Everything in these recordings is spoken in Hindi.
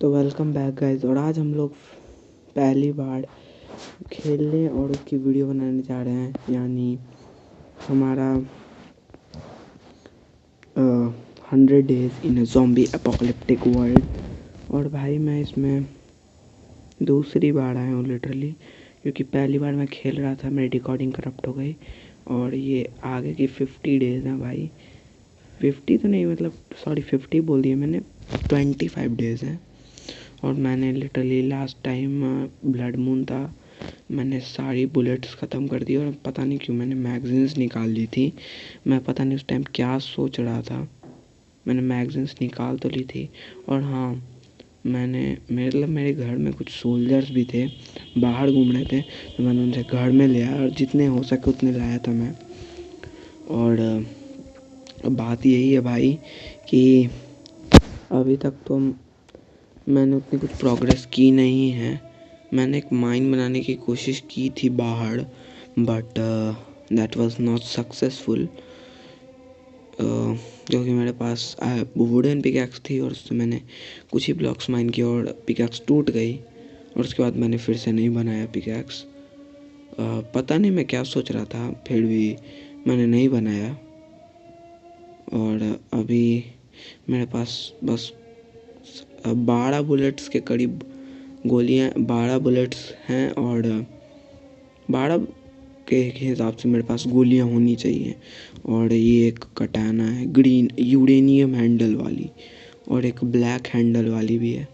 तो वेलकम बैक गाइस। और आज हम लोग पहली बार खेलने और उसकी वीडियो बनाने जा रहे हैं, यानी हमारा 100 days in a zombie apocalyptic world. और भाई मैं इसमें दूसरी बार आया हूँ लिटरली, क्योंकि पहली बार मैं खेल रहा था, मेरी रिकॉर्डिंग करप्ट हो गई। और ये आगे की 50 डेज़ हैं भाई, 50 तो नहीं, मतलब सॉरी 50 बोल दिया मैंने, 25 डेज़ हैं। और मैंने literally last time blood moon था, मैंने सारी बुलेट्स ख़त्म कर दी। और पता नहीं क्यों मैंने मैगज़ीन्स निकाल ली थी। मैं पता नहीं उस टाइम क्या सोच रहा था, मैंने मैगज़ीन्स निकाल तो ली थी। और हाँ, मेरे घर में कुछ सोल्जर्स भी थे, बाहर घूम रहे थे, तो मैंने उनसे घर में लिया और जितने हो सके उतने लाया था मैं। और बात यही है भाई कि अभी तक तो मैंने उतनी कुछ प्रोग्रेस की नहीं है। मैंने एक माइन बनाने की कोशिश की थी बाहर, but that was not successful, क्योंकि मेरे पास वुडन पिकैक्स थी और उससे मैंने कुछ ही ब्लॉक्स माइन किए और पिकैक्स टूट गई। और उसके बाद मैंने फिर से नहीं बनाया पिकैक्स। पता नहीं मैं क्या सोच रहा था, फिर भी मैंने नहीं बनाया। और अभी मेरे पास बस 12 बुलेट्स के करीब गोलियां, 12 बुलेट्स हैं और 12 के हिसाब से मेरे पास गोलियां होनी चाहिए। और ये एक कटाना है ग्रीन यूरेनियम हैंडल वाली, और एक ब्लैक हैंडल वाली भी है।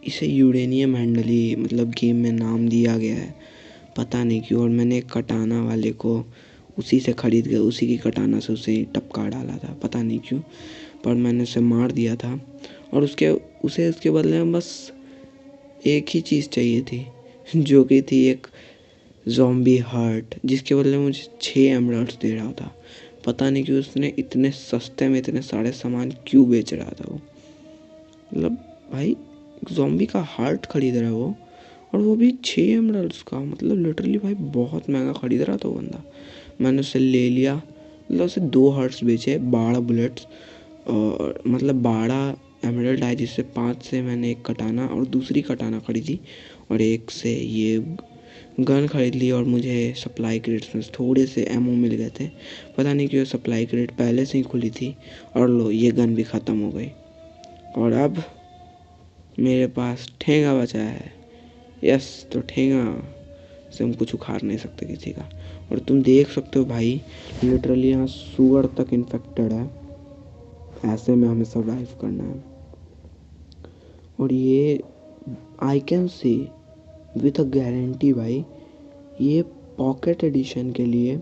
इसे यूरेनियम हैंडल ही मतलब गेम में नाम दिया गया है, पता नहीं क्यों। और मैंने एक कटाना वाले को उसी से ख़रीद के उसी की कटाना से उसे टपका डाला था, पता नहीं क्यों, पर मैंने उसे मार दिया था। और उसे उसके बदले में बस एक ही चीज़ चाहिए थी, जो कि थी एक ज़ॉम्बी हार्ट, जिसके बदले में मुझे 6 एमराल्ड्स दे रहा था। पता नहीं क्यों उसने इतने सस्ते में इतने सारे सामान क्यों बेच रहा था वो। मतलब भाई ज़ॉम्बी का हार्ट खरीद रहा है वो, और वो भी 6 एमराल्ड्स का, मतलब लिटरली भाई बहुत महंगा खरीद रहा था वो बंदा। मैंने उसे ले लिया, मतलब उसे 2 हार्ट्स बेचे, 12 बुलेट्स, और मतलब 12 एमराल्ड आए, जिससे 5 से मैंने एक कटाना और दूसरी कटाना खरीदी, और एक से ये गन खरीद ली। और मुझे सप्लाई क्रेट्स में थोड़े से एमओ मिल गए थे, पता नहीं क्यों सप्लाई क्रेट पहले से ही खुली थी। और लो ये गन भी ख़त्म हो गई, और अब मेरे पास ठेंगा बचा है। यस, तो ठेंगा से हम कुछ उखाड़ नहीं सकते किसी का। और तुम देख सकते हो भाई, लिटरली यहाँ सुअर तक इन्फेक्टेड है। ऐसे में हमें सर्वाइव करना है। और ये I can see with a guarantee भाई, ये पॉकेट एडिशन के लिए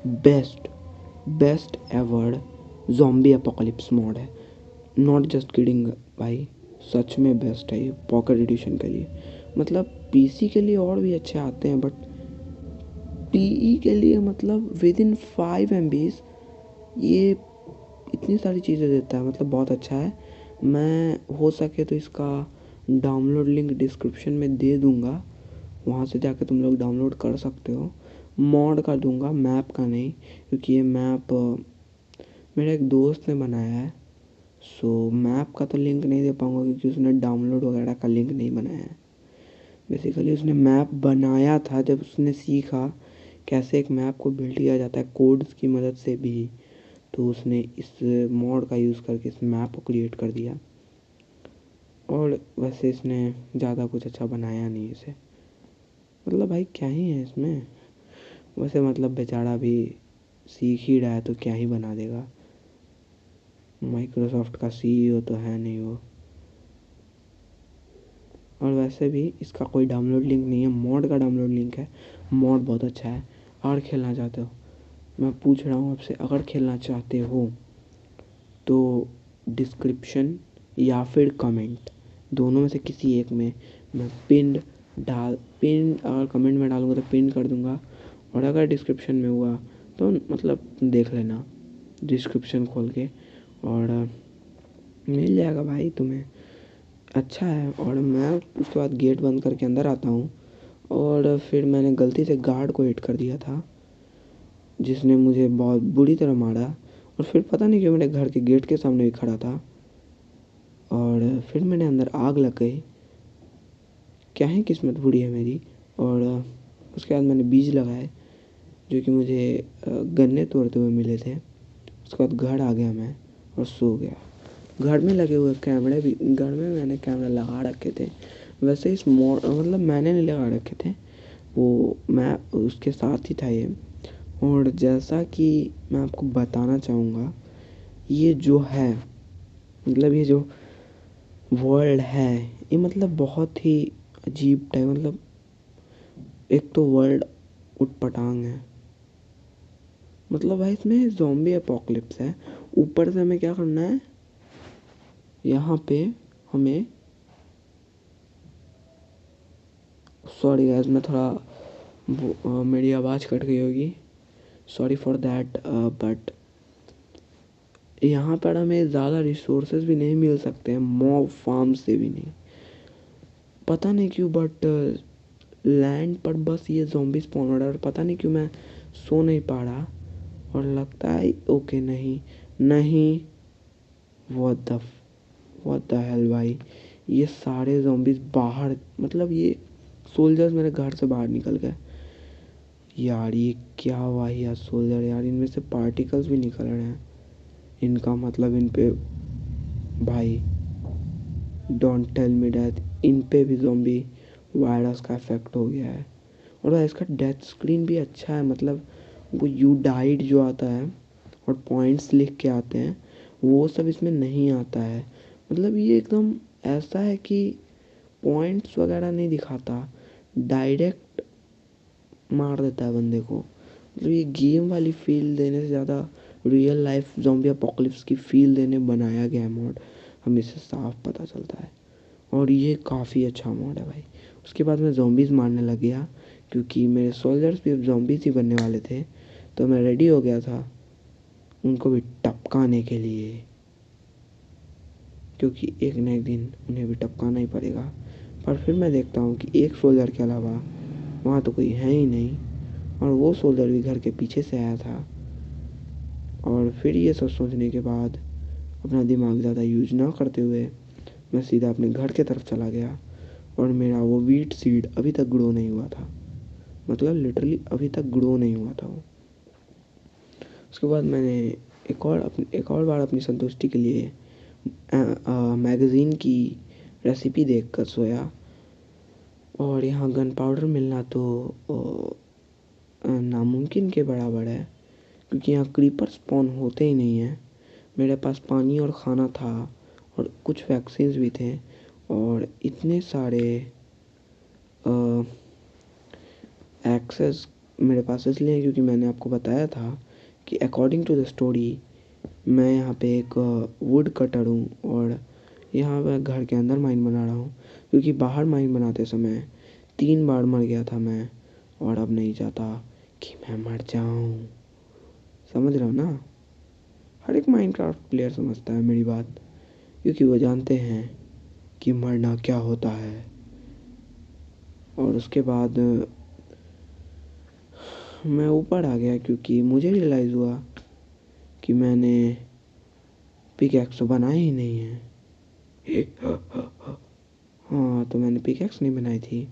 best ever zombie apocalypse mod है। नॉट जस्ट किडिंग भाई, सच में बेस्ट है ये पॉकेट एडिशन के लिए। मतलब पीसी के लिए और भी अच्छे आते हैं, बट पीई के लिए मतलब विद इन 5 MBs ये इतनी सारी चीज़ें देता है, मतलब बहुत अच्छा है। मैं हो सके तो इसका डाउनलोड लिंक डिस्क्रिप्शन में दे दूँगा, वहाँ से जाकर तुम लोग डाउनलोड कर सकते हो। मॉड का दूंगा, मैप का नहीं, क्योंकि ये मैप मेरे एक दोस्त ने बनाया है। सो मैप का तो लिंक नहीं दे पाऊँगा, क्योंकि उसने डाउनलोड वगैरह का लिंक नहीं बनाया है। बेसिकली उसने मैप बनाया था जब उसने सीखा कैसे एक मैप को बिल्ड किया जाता है कोड्स की मदद से भी, तो उसने इस मॉड का यूज़ करके इस मैप को क्रिएट कर दिया। और वैसे इसने ज़्यादा कुछ अच्छा बनाया नहीं इसे, मतलब भाई क्या ही है इसमें। वैसे मतलब बेचारा भी सीख ही रहा है तो क्या ही बना देगा, माइक्रोसॉफ्ट का सीईओ तो है नहीं वो। और वैसे भी इसका कोई डाउनलोड लिंक नहीं है, मॉड का डाउनलोड लिंक है। मॉड बहुत अच्छा है। और खेलना चाहते हो, मैं पूछ रहा हूँ आपसे, अगर खेलना चाहते हो तो डिस्क्रिप्शन या फिर कमेंट, दोनों में से किसी एक में मैं पिन अगर कमेंट में डालूँगा तो पिन कर दूँगा, और अगर डिस्क्रिप्शन में हुआ तो मतलब देख लेना डिस्क्रिप्शन खोल के, और मिल जाएगा भाई तुम्हें। अच्छा है। और मैं उसके बाद गेट बंद करके अंदर आता हूँ, और फिर मैंने गलती से गार्ड को हिट कर दिया था, जिसने मुझे बहुत बुरी तरह मारा। और फिर पता नहीं क्यों मेरे घर के गेट के सामने भी खड़ा था, और फिर मैंने अंदर आग लग गई। क्या है किस्मत बुरी है मेरी। और उसके बाद मैंने बीज लगाए जो कि मुझे गन्ने तोड़ते हुए मिले थे। उसके बाद घर आ गया मैं और सो गया। घर में लगे हुए कैमरे भी, घर में मैंने कैमरा लगा रखे थे। वैसे मतलब मैंने नहीं लगा रखे थे, वो मैं उसके साथ ही था ये। और जैसा कि मैं आपको बताना चाहूँगा, ये जो है, मतलब ये जो वर्ल्ड है, ये मतलब बहुत ही अजीब टाइप, मतलब एक तो वर्ल्ड उटपटांग है। मतलब भाई इसमें ज़ॉम्बी अपोकलिप्स है, ऊपर से हमें क्या करना है, यहाँ पे हमें, सॉरी गाइस मैं थोड़ा मेरी आवाज़ कट गई होगी, सॉरी फॉर दैट। बट यहाँ पर हमें ज़्यादा रिसोर्सेज भी नहीं मिल सकते हैं, मॉब फार्म से भी नहीं, पता नहीं क्यों। बट लैंड पर बस ये ज़ॉम्बी स्पॉन हो रहा है और पता नहीं क्यों मैं सो नहीं पा रहा। और लगता है ओके, नहीं नहीं, व्हाट द हेल भाई, ये सारे ज़ॉम्बीज बाहर, मतलब ये सोल्जर्स मेरे घर से बाहर निकल गए यार। ये क्या हुआ यार, सोल्जर यार, इनमें से पार्टिकल्स भी निकल रहे हैं। इनका मतलब इन पे, भाई डोंट टेल मी डेथ, इन पे भी ज़ॉम्बी वायरस का इफेक्ट हो गया है। और भाई इसका डेथ स्क्रीन भी अच्छा है, मतलब वो यू डाइड जो आता है और पॉइंट्स लिख के आते हैं, वो सब इसमें नहीं आता है। मतलब ये एकदम ऐसा है कि पॉइंट्स वगैरह नहीं दिखाता, डायरेक्ट मार देता है बंदे को। मतलब ये गेम वाली फील देने से ज़्यादा रियल लाइफ ज़ॉम्बी अपोकलिप्स की फील देने बनाया गया मॉड, हमें इससे साफ पता चलता है। और ये काफ़ी अच्छा मॉड है भाई। उसके बाद मैं ज़ॉम्बीज़ मारने लग गया, क्योंकि मेरे सोल्जर्स भी अब ज़ॉम्बीज़ ही बनने वाले थे, तो मैं रेडी हो गया था उनको भी टपकाने के लिए, क्योंकि एक न एक दिन उन्हें भी टपकाना ही पड़ेगा। पर फिर मैं देखता हूँ कि एक सोल्जर के अलावा वहाँ तो कोई है ही नहीं, और वो सोल्जर भी घर के पीछे से आया था। और फिर ये सब सोचने के बाद, अपना दिमाग ज़्यादा यूज ना करते हुए, मैं सीधा अपने घर के तरफ चला गया। और मेरा वो वीट सीड अभी तक ग्रो नहीं हुआ था, मतलब लिटरली अभी तक ग्रो नहीं हुआ था वो। उसके बाद मैंने एक और बार अपनी संतुष्टि के लिए मैगज़ीन की रेसिपी देखकर सोया। और यहाँ गन पाउडर मिलना तो नामुमकिन के बराबर है, क्योंकि यहाँ क्रीपर स्पॉन होते ही नहीं हैं। मेरे पास पानी और खाना था, और कुछ वैक्सीन्स भी थे, और इतने सारे एक्सेस मेरे पास इसलिए, क्योंकि मैंने आपको बताया था कि अकॉर्डिंग टू द स्टोरी मैं यहाँ पे एक वुड कटर हूँ, और यहाँ मैं घर के अंदर माइन बना रहा हूँ, क्योंकि बाहर माइन बनाते समय 3 बार मर गया था मैं, और अब नहीं चाहता कि मैं मर जाऊँ। समझ रहा हो ना। हर एक माइनक्राफ्ट प्लेयर समझता है मेरी बात, क्योंकि वो जानते हैं कि मरना क्या होता है। और उसके बाद मैं ऊपर आ गया, क्योंकि मुझे रियलाइज़ हुआ कि मैंने पिकैक्स तो बनाई ही नहीं है। हाँ, तो मैंने पिकैक्स नहीं बनाई थी,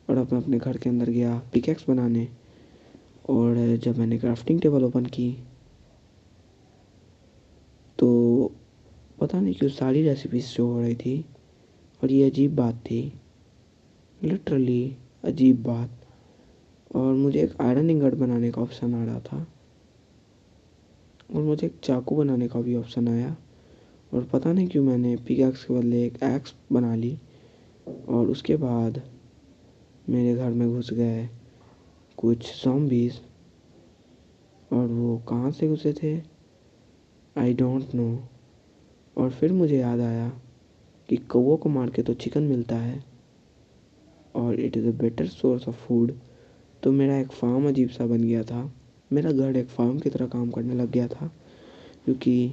और अब मैं अपने घर के अंदर गया पिकैक्स बनाने। और जब मैंने क्राफ्टिंग टेबल ओपन की, तो पता नहीं क्यों सारी रेसिपीज शो हो रही थी। और ये अजीब बात थी, लिटरली अजीब बात। और मुझे एक आयरन इंगट बनाने का ऑप्शन आ रहा था, और मुझे एक चाकू बनाने का भी ऑप्शन आया। और पता नहीं क्यों मैंने पिकैक्स के बदले एक एक्स बना ली। और उसके बाद मेरे घर में घुस गए कुछ ज़ॉम्बीज़, और वो कहाँ से घुसे थे आई डोंट नो। और फिर मुझे याद आया कि कौवों को मार के तो चिकन मिलता है, और it is a better source of food. तो मेरा एक फार्म अजीब सा बन गया था, मेरा घर एक फार्म की तरह काम करने लग गया था, क्योंकि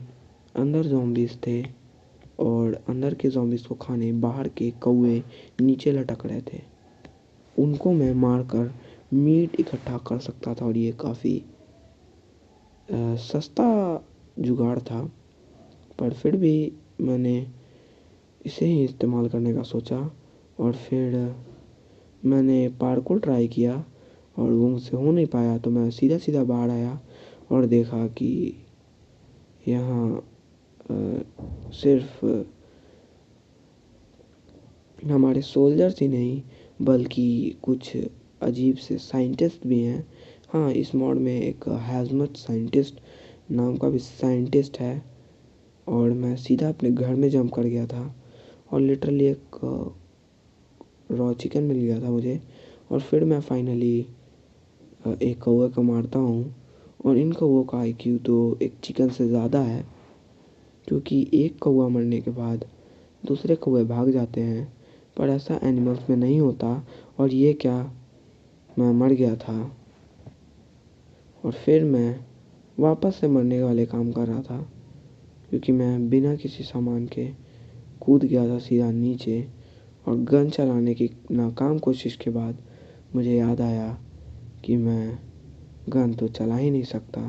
अंदर ज़ॉम्बीज़ थे, और अंदर के ज़ॉम्बीज़ को खाने बाहर के कौवे नीचे लटक रहे थे। उनको मैं मार कर मीट इकट्ठा कर सकता था, और ये काफ़ी सस्ता जुगाड़ था। पर फिर भी मैंने इसे ही इस्तेमाल करने का सोचा। और फिर मैंने पार्कोर ट्राई किया और वो मुझसे हो नहीं पाया, तो मैं सीधा सीधा बाहर आया और देखा कि यहाँ सिर्फ हमारे सोल्जर्स ही नहीं बल्कि कुछ अजीब से साइंटिस्ट भी हैं। हाँ, इस मोड में एक हैज़मट साइंटिस्ट नाम का भी साइंटिस्ट है। और मैं सीधा अपने घर में जंप कर गया था और लिटरली एक रॉ चिकन मिल गया था मुझे। और फिर मैं फाइनली एक कौवे को मारता हूँ। और इन कौवों का आईक्यू तो एक चिकन से ज़्यादा है, क्योंकि एक कौवा मरने के बाद दूसरे कौवे भाग जाते हैं। पर ऐसा एनिमल्स में नहीं होता। और ये क्या, मैं मर गया था और फिर मैं वापस से मरने वाले काम कर रहा था, क्योंकि मैं बिना किसी सामान के कूद गया था सीधा नीचे। और गन चलाने की नाकाम कोशिश के बाद मुझे याद आया कि मैं गन तो चला ही नहीं सकता,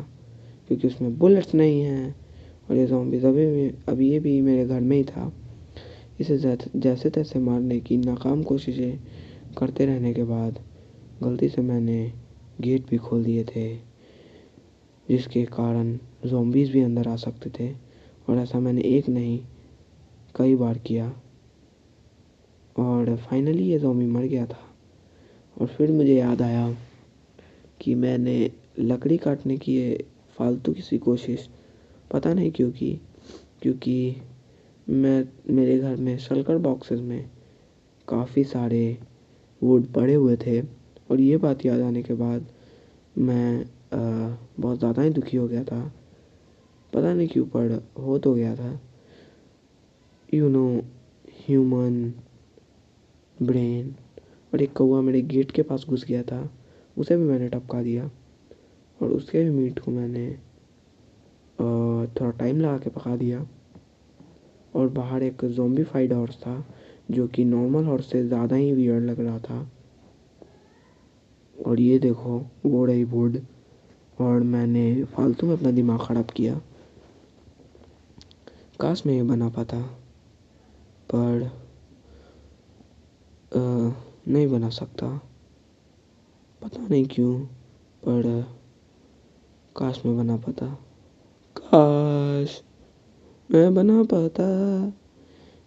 क्योंकि उसमें बुलेट्स नहीं हैं और ये ज़ॉम्बीज़ अभी ये भी मेरे घर में ही था। इसे जैसे तैसे मारने की नाकाम कोशिशें करते रहने के बाद गलती से मैंने गेट भी खोल दिए थे, जिसके कारण ज़ॉम्बीज़ भी अंदर आ सकते थे। और ऐसा मैंने एक नहीं कई बार किया और फाइनली ये ज़ॉम्बी मर गया था। और फिर मुझे याद आया कि मैंने लकड़ी काटने की ये फालतू की सी कोशिश पता नहीं क्यों की, क्योंकि मेरे घर में शल्कर बॉक्सेस में काफ़ी सारे वुड पड़े हुए थे। और ये बात याद आने के बाद मैं बहुत ज़्यादा ही दुखी हो गया था। पता नहीं क्यों, पर हो तो गया था। You know, human brain. और एक कौवा मेरे गेट के पास घुस गया था, उसे भी मैंने टपका दिया। और उसके भी मीट को मैंने थोड़ा टाइम लगा के पका दिया। और बाहर एक ज़ॉम्बीफाइड हॉर्स था, जो कि नॉर्मल हॉर्स से ज़्यादा ही वियर्ड लग रहा था। और ये देखो, वो रही वुड। और मैंने फालतू में अपना दिमाग ख़राब किया। काश मैं ये बना पाता, पर नहीं बना सकता, पता नहीं क्यों। पर काश मैं बना पाता, काश मैं बना पाता।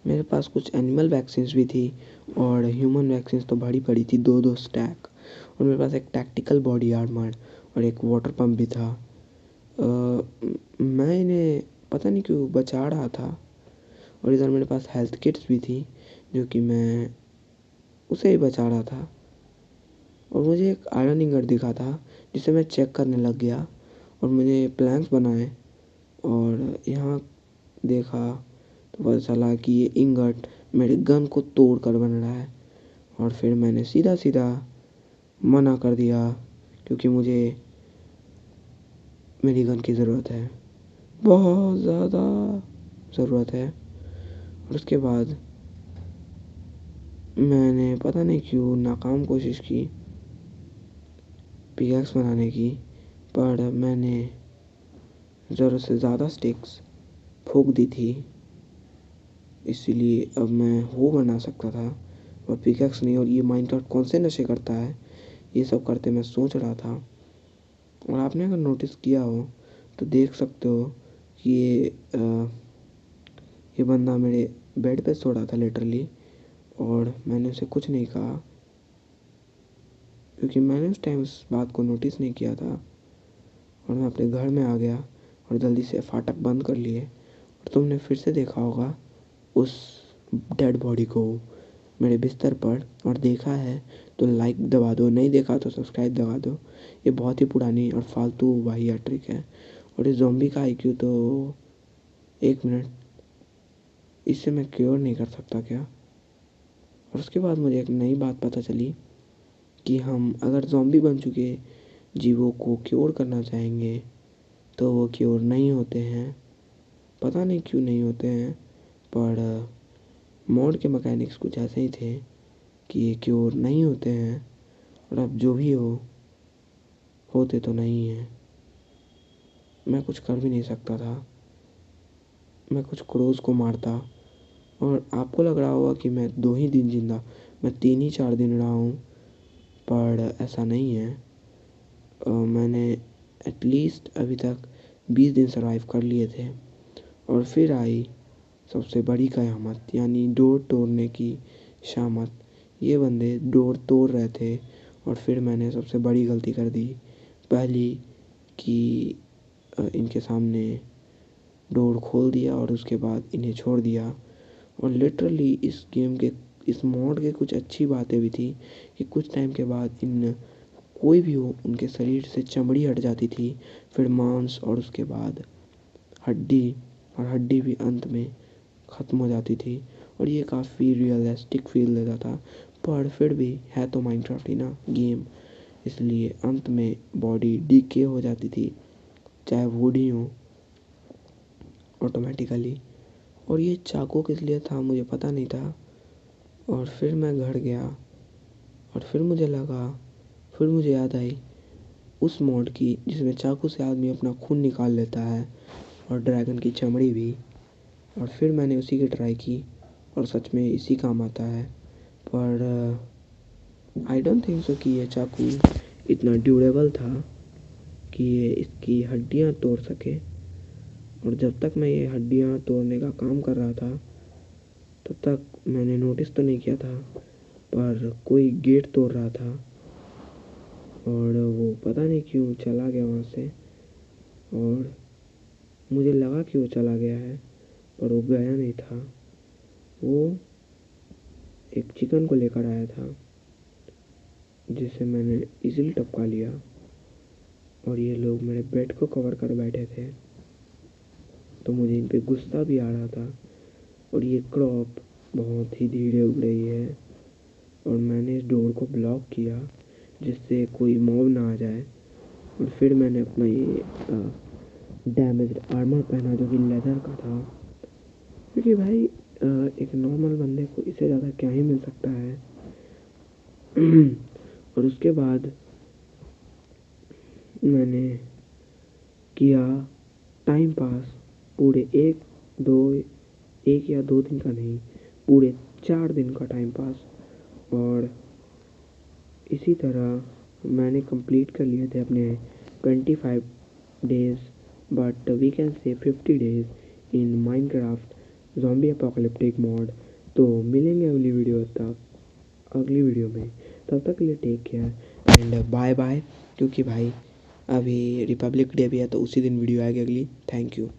मेरे पास कुछ एनिमल वैक्सीन्स भी थी और ह्यूमन वैक्सीन्स तो भरी पड़ी थी, दो दो स्टैक। और मेरे पास एक टैक्टिकल बॉडी आर्मर और एक वाटर पंप भी था। मैं इन्हें पता नहीं क्यों बचा रहा था। और इधर मेरे पास हेल्थ किट्स भी थी, जो कि मैं उसे ही बचा रहा था। और मुझे एक आयरन इंगट दिखा था, जिसे मैं चेक करने लग गया। और मुझे प्लैंक्स बनाए और यहाँ देखा तो पता चला कि ये इंगट मेरे गन को तोड़ कर बन रहा है। और फिर मैंने सीधा सीधा मना कर दिया, क्योंकि मुझे मेरी गन की ज़रूरत है, बहुत ज़्यादा ज़रूरत है। और उसके बाद मैंने पता नहीं क्यों नाकाम कोशिश की पिकैक्स बनाने की, पर मैंने ज़रूरत से ज़्यादा स्टिक्स फूँक दी थी। इसीलिए अब मैं वो बना सकता था और पिकैक्स नहीं। और ये माइनक्राफ्ट कौन से नशे करता है, ये सब करते मैं सोच रहा था। और आपने अगर नोटिस किया हो तो देख सकते हो कि ये बंदा मेरे बेड पे सो रहा था लिटरली। और मैंने उसे कुछ नहीं कहा, क्योंकि मैंने उस टाइम उस बात को नोटिस नहीं किया था। और मैं अपने घर में आ गया और जल्दी से फाटक बंद कर लिए। और तुमने फिर से देखा होगा उस डेड बॉडी को मेरे बिस्तर पर, और देखा है तो लाइक दबा दो, नहीं देखा तो सब्सक्राइब दबा दो। ये बहुत ही पुरानी और फालतू वाहियात ट्रिक है। और इस ज़ॉम्बी का आईक्यू तो 1 मिनट, इससे मैं क्योर नहीं कर सकता क्या? और उसके बाद मुझे एक नई बात पता चली कि हम अगर ज़ॉम्बी बन चुके जीवों को क्योर करना चाहेंगे तो वो क्योर नहीं होते हैं। पता नहीं क्यों नहीं होते हैं, पर मॉड के मैकेनिक्स कुछ ऐसे ही थे कि ये क्योर नहीं होते हैं। और अब जो भी हो, होते तो नहीं हैं। मैं कुछ कर भी नहीं सकता था। मैं कुछ क्रोज़ को मारता और आपको लग रहा होगा कि मैं 2 ही दिन जिंदा, मैं 3 ही 4 दिन रहा हूँ, पर ऐसा नहीं है। मैंने एटलीस्ट अभी तक 20 दिन सर्वाइव कर लिए थे। और फिर आई सबसे बड़ी क़यामत, यानी डोर तोड़ने की शामत। ये बंदे डोर तोड़ रहे थे और फिर मैंने सबसे बड़ी गलती कर दी। पहली कि इनके सामने डोर खोल दिया और उसके बाद इन्हें छोड़ दिया। और लिटरली इस गेम के, इस मॉड के कुछ अच्छी बातें भी थी कि कुछ टाइम के बाद इन कोई भी हो उनके शरीर से चमड़ी हट जाती थी, फिर मांस और उसके बाद हड्डी, और हड्डी भी अंत में ख़त्म हो जाती थी। और ये काफ़ी रियलिस्टिक फील देता था। पर फिर भी है तो माइनक्राफ्ट ही ना गेम, इसलिए अंत में बॉडी डीके हो जाती थी, चाहे वुड ही हो ऑटोमेटिकली। और ये चाकू किस लिए था मुझे पता नहीं था। और फिर मैं घर गया और फिर मुझे याद आई उस मॉड की जिसमें चाकू से आदमी अपना खून निकाल लेता है और ड्रैगन की चमड़ी भी। और फिर मैंने उसी की ट्राई की और सच में इसी काम आता है। पर आई डोंट थिंक सो कि ये चाकू इतना ड्यूरेबल था कि ये इसकी हड्डियाँ तोड़ सके। और जब तक मैं ये हड्डियाँ तोड़ने का काम कर रहा था तब तक मैंने नोटिस तो नहीं किया था, पर कोई गेट तोड़ रहा था और वो पता नहीं क्यों चला गया वहाँ से। और मुझे लगा कि वो चला गया है, पर वो गया नहीं था। वो एक चिकन को लेकर आया था जिसे मैंने इजीली टपका लिया। और ये लोग मेरे बेड को कवर कर बैठे थे, तो मुझे इन पे गुस्सा भी आ रहा था। और ये क्रॉप बहुत ही धीरे उड़ रही है और मैंने इस डोर को ब्लॉक किया जिससे कोई मॉब ना आ जाए। और फिर मैंने अपना ये डैमेज आर्मर पहना जो कि लेदर का था, क्योंकि भाई एक नॉर्मल बंदे को इससे ज़्यादा क्या ही मिल सकता है। और उसके बाद मैंने किया टाइम पास पूरे एक या दो दिन का नहीं, पूरे 4 दिन का टाइम पास। और इसी तरह मैंने कंप्लीट कर लिए थे अपने 25 days, but we can say 50 days in Minecraft zombie apocalyptic mod. तो मिलेंगे अगली वीडियो में। तब तक के लिए take care and bye bye. क्योंकि भाई अभी रिपब्लिक डे भी है तो उसी दिन वीडियो आएगी अगली। Thank you.